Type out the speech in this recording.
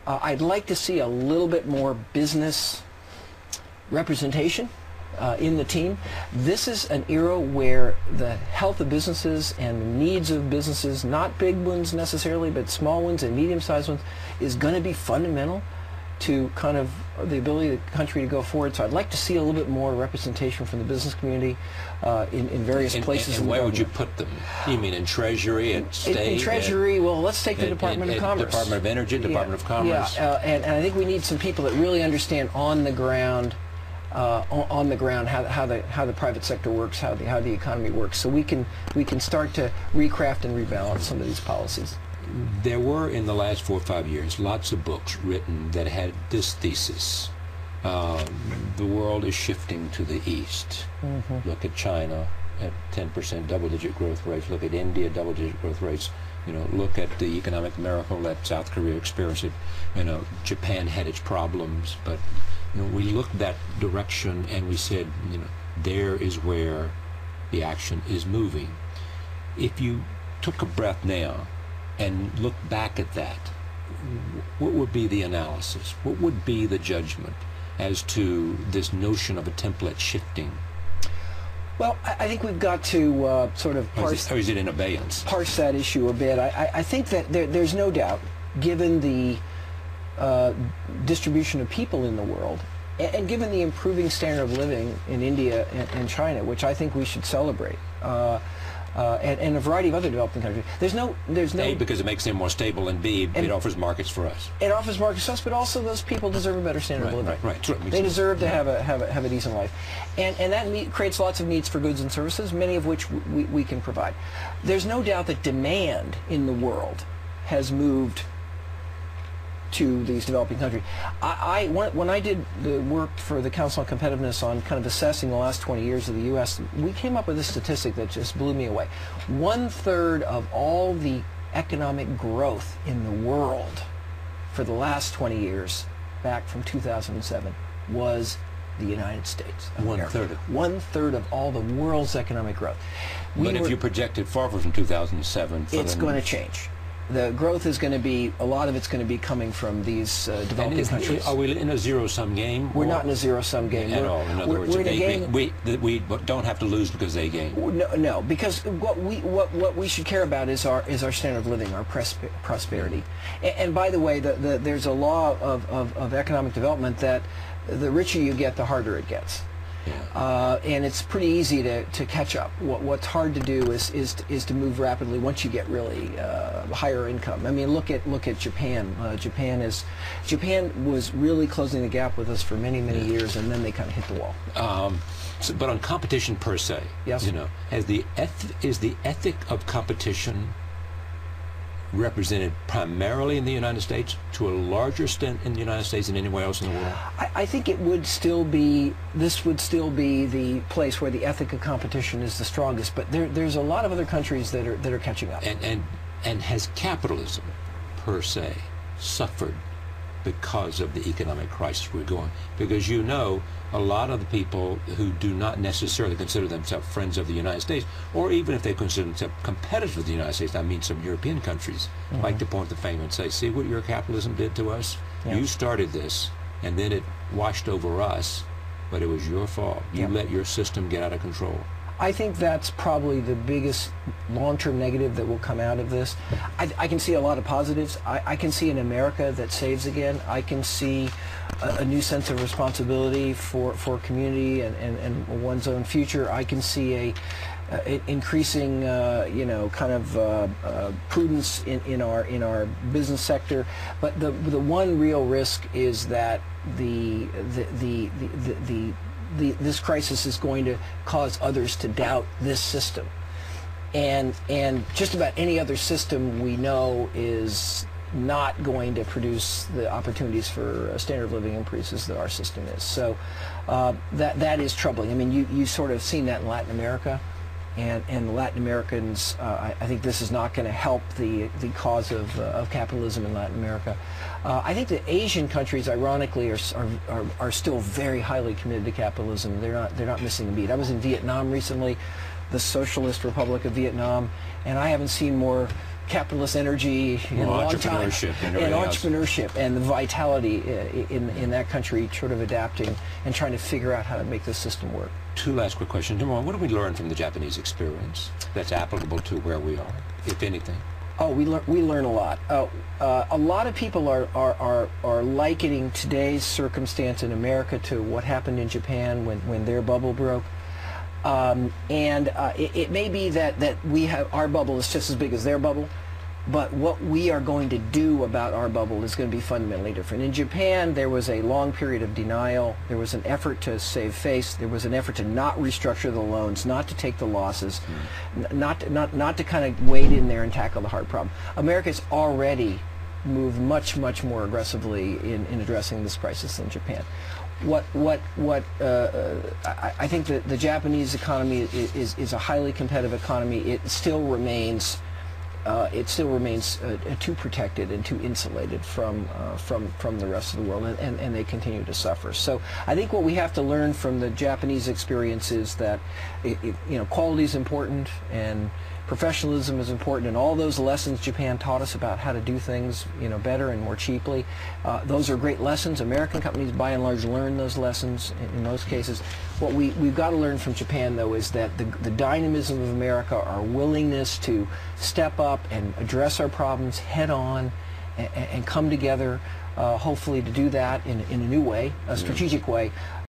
I'd like to see a little bit more business representation in the team. This is an era where the health of businesses and the needs of businesses, not big ones necessarily, but small ones and medium-sized ones, is going to be fundamental to kind of the ability of the country to go forward. So I'd like to see a little bit more representation from the business community in various places. And where would you put them? You mean in Treasury, at State? In Treasury, well, let's take the Department of Commerce. Department of Energy, Department of Commerce. Yeah, and I think we need some people that really understand on the ground how the private sector works, how the economy works, so we can start to recraft and rebalance some of these policies. There were, in the last 4 or 5 years, lots of books written that had this thesis. The world is shifting to the east. Mm-hmm. Look at China at 10% double-digit growth rates. Look at India, double-digit growth rates. You know, look at the economic miracle that South Korea experienced. You know, Japan had its problems, but you know, we looked that direction and we said, you know, there is where the action is moving. If you took a breath now and look back at that, what would be the analysis? What would be the judgment as to this notion of a template shifting? Well, I think we've got to sort of parse... Or is it in abeyance? Parse that issue a bit. I think that there's no doubt, given the distribution of people in the world, and given the improving standard of living in India and China, which I think we should celebrate, and a variety of other developing countries. There's no A, because it makes them more stable, and B, it offers markets for us. It offers markets for us, but also those people deserve a better standard of living. Right. They deserve to have a decent life, and that creates lots of needs for goods and services, many of which we can provide. There's no doubt that demand in the world has moved to these developing countries. When I did the work for the Council on Competitiveness on kind of assessing the last 20 years of the U.S., we came up with a statistic that just blew me away. 1/3 of all the economic growth in the world for the last 20 years, back from 2007, was the United States. 1/3. 1/3 of all the world's economic growth. But if you project it forward from 2007, it's going to change. The growth is going to be, a lot of it's going to be coming from these developing countries. Are we in a zero-sum game? We're not in a zero-sum game. At all. In other words, we're in a game. We don't have to lose because they gain. No, because what we should care about is our standard of living, our prosperity. And by the way, there's a law of economic development that the richer you get, the harder it gets. Yeah. And it's pretty easy to catch up. What's hard to do is to move rapidly once you get really higher income. I mean, look at Japan. Japan was really closing the gap with us for many years, and then they kind of hit the wall. But on competition per se, yes, you know, is the ethic of competition represented primarily in the United States, to a larger extent in the United States than anywhere else in the world? I think it would still be, this would still be the place where the ethic of competition is the strongest, but there's a lot of other countries that are catching up. And has capitalism per se suffered because of the economic crisis we're going? Because you know, a lot of the people who do not necessarily consider themselves friends of the United States, or even if they consider themselves competitors with the United States, I mean some European countries, like to point the finger and say, see what your capitalism did to us? Yeah. You started this, and then it washed over us, but it was your fault. You let your system get out of control. I think that's probably the biggest long-term negative that will come out of this. I can see a lot of positives. I can see an America that saves again. I can see a new sense of responsibility for community and one's own future. I can see a increasing, you know, kind of prudence in our business sector. But the one real risk is that this crisis is going to cause others to doubt this system, and just about any other system we know is not going to produce the opportunities for standard of living increases that our system is. So that is troubling. I mean, you sort of seen that in Latin America, and the Latin Americans, I think this is not going to help the cause of capitalism in Latin America. I think the Asian countries, ironically, are still very highly committed to capitalism. They're not missing a beat. I was in Vietnam recently, the Socialist Republic of Vietnam, and I haven't seen more capitalist energy in a long time, and entrepreneurship and the vitality in that country sort of adapting and trying to figure out how to make this system work. Two last quick questions. Number one, what do we learn from the Japanese experience that's applicable to where we are, if anything? Oh, we learn a lot. A lot of people are likening today's circumstance in America to what happened in Japan when their bubble broke. It may be that we have our bubble is just as big as their bubble, but what we are going to do about our bubble is going to be fundamentally different. In Japan, there was a long period of denial. There was an effort to save face. There was an effort to not restructure the loans, not to take the losses, not to kind of wade in there and tackle the hard problem. America's already moved much more aggressively in addressing this crisis than Japan. I think that the Japanese economy is a highly competitive economy. It still remains too protected and too insulated from the rest of the world, and they continue to suffer. So I think what we have to learn from the Japanese experience is that quality is important and professionalism is important, and all those lessons Japan taught us about how to do things better and more cheaply, those are great lessons. American companies by and large learn those lessons in most cases. What we've got to learn from Japan, though, is that the dynamism of America, our willingness to step up and address our problems head on and come together, hopefully to do that in a new way, a strategic way,